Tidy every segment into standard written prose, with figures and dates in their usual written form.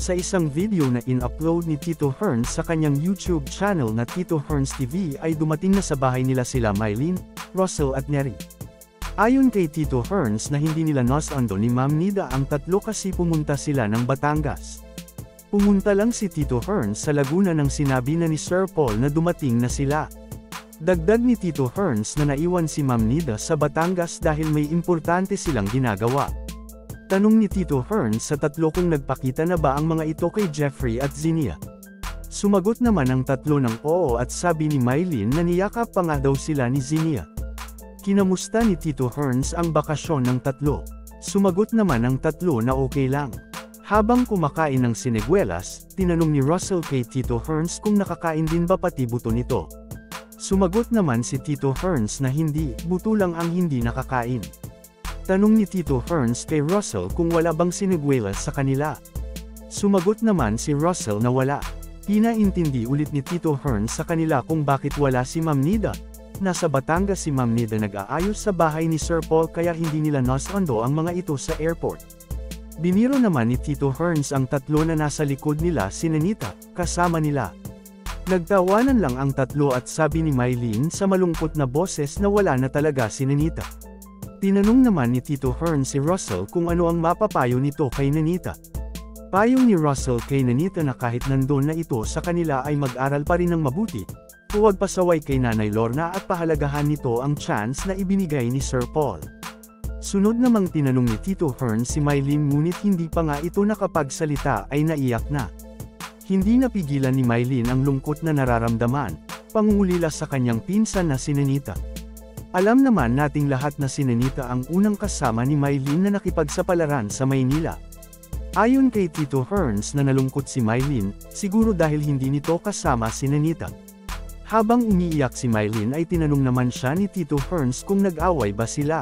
Sa isang video na in-upload ni Tito Herns sa kanyang YouTube channel na Tito Herns TV ay dumating na sa bahay nila sila Mylene, Russell at Neri. Ayon kay Tito Herns na hindi nila nosando ni Ma'am Nida ang tatlo kasi pumunta sila ng Batangas. Pumunta lang si Tito Herns sa Laguna nang sinabi na ni Sir Paul na dumating na sila. Dagdag ni Tito Herns na naiwan si Ma'am Nida sa Batangas dahil may importante silang ginagawa. Tanong ni Tito Herns sa tatlo kung nagpakita na ba ang mga ito kay Jeffrey at Zenia. Sumagot naman ang tatlo ng oo at sabi ni Mylene na niyakap pa nga daw sila ni Zenia. Kinamusta ni Tito Herns ang bakasyon ng tatlo. Sumagot naman ang tatlo na okay lang. Habang kumakain ng siniguelas, tinanong ni Russell kay Tito Herns kung nakakain din ba pati buto nito. Sumagot naman si Tito Herns na hindi, buto lang ang hindi nakakain. Tanong ni Tito Herns kay Russell kung wala bang siniguelas sa kanila. Sumagot naman si Russell na wala. Pinaintindi ulit ni Tito Herns sa kanila kung bakit wala si Ma'am Nida. Nasa Batangas si Ma'am Nida nag-aayos sa bahay ni Sir Paul kaya hindi nila nosando ang mga ito sa airport. Biniro naman ni Tito Herns ang tatlo na nasa likod nila si Nanita, kasama nila. Nagtawanan lang ang tatlo at sabi ni Mylene sa malungkot na boses na wala na talaga si Nanita. Tinanong naman ni Tito Herns si Russell kung ano ang mapapayo nito kay Nanita. Payo ni Russell kay Nanita na kahit nandun na ito sa kanila ay mag-aral pa rin ng mabuti, huwag pasaway kay Nanay Lorna at pahalagahan nito ang chance na ibinigay ni Sir Paul. Sunod namang tinanong ni Tito Herns si Mylene ngunit hindi pa nga ito nakapagsalita ay naiyak na. Hindi napigilan ni Mylene ang lungkot na nararamdaman, pangungulila sa kanyang pinsan na si Nanita. Alam naman nating lahat na si Nanita ang unang kasama ni Mylene na nakipagsapalaran sa Maynila. Ayon kay Tito Herns na nalungkot si Mylene, siguro dahil hindi nito kasama si Nanita. Habang umiiyak si Mylene ay tinanong naman siya ni Tito Herns kung nag-away ba sila.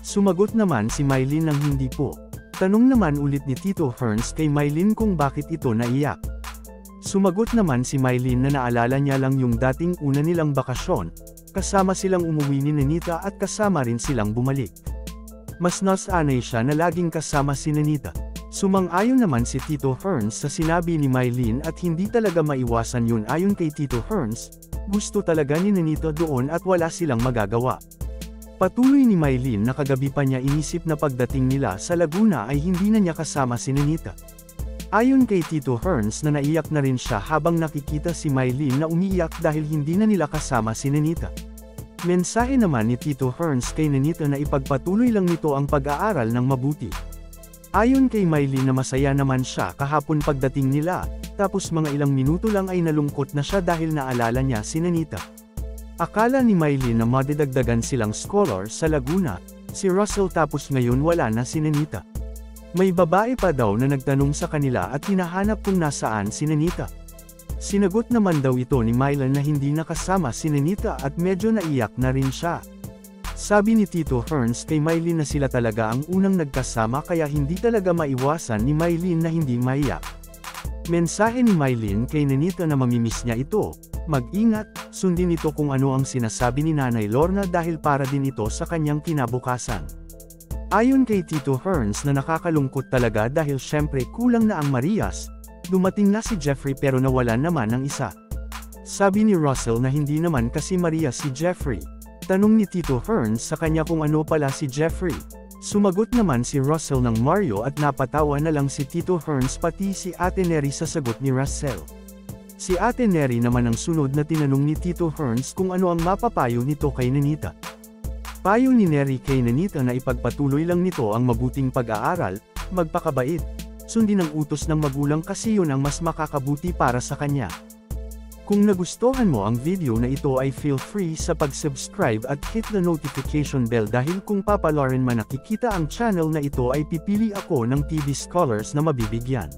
Sumagot naman si Mylene ng hindi po. Tanong naman ulit ni Tito Herns kay Mylene kung bakit ito naiyak. Sumagot naman si Mylene na naalala niya lang yung dating una nilang bakasyon, kasama silang umuwi ni Nanita at kasama rin silang bumalik. Mas nasanay siya na laging kasama si Nanita. Sumang-ayon naman si Tito Herns sa sinabi ni Mylene at hindi talaga maiwasan yun ayon kay Tito Herns, gusto talaga ni Nanita doon at wala silang magagawa. Patuloy ni Mylene na kagabi pa niya inisip na pagdating nila sa Laguna ay hindi na niya kasama si Nanita. Ayon kay Tito Herns na naiyak na rin siya habang nakikita si Mylene na umiiyak dahil hindi na nila kasama si Nanita. Mensahe naman ni Tito Herns kay Nanita na ipagpatuloy lang nito ang pag-aaral ng mabuti. Ayon kay Mylene na masaya naman siya kahapon pagdating nila, tapos mga ilang minuto lang ay nalungkot na siya dahil naalala niya si Nanita. Akala ni Mylene na madidagdagan silang scholar sa Laguna, si Russell tapos ngayon wala na si Nanita. May babae pa daw na nagtanong sa kanila at hinahanap kung nasaan si Nanita. Sinagot naman daw ito ni Mylene na hindi nakasama si Nanita at medyo naiyak na rin siya. Sabi ni Tito Herns kay Mylene na sila talaga ang unang nagkasama kaya hindi talaga maiwasan ni Mylene na hindi maiyak. Mensahe ni Mylene kay Nanita na mamimiss niya ito, mag-ingat, sundin ito kung ano ang sinasabi ni Nanay Lorna dahil para din ito sa kanyang kinabukasan. Ayon kay Tito Herns na nakakalungkot talaga dahil syempre kulang na ang Marias, dumating na si Jeffrey pero nawalan naman ang isa. Sabi ni Russell na hindi naman kasi Marias si Jeffrey. Tanong ni Tito Herns sa kanya kung ano pala si Jeffrey. Sumagot naman si Russell ng Mario at napatawa na lang si Tito Herns pati si Ate Neri sa sagot ni Russell. Si Ate Neri naman ang sunod na tinanong ni Tito Herns kung ano ang mapapayo nito kay Nanita. Payo ni Neri kay Nanita na ipagpatuloy lang nito ang mabuting pag-aaral, magpakabait, sundin ang utos ng magulang kasi yun ang mas makakabuti para sa kanya. Kung nagustuhan mo ang video na ito ay feel free sa pag-subscribe at hit the notification bell dahil kung papalarin man nakikita ang channel na ito ay pipili ako ng TV Scholars na mabibigyan.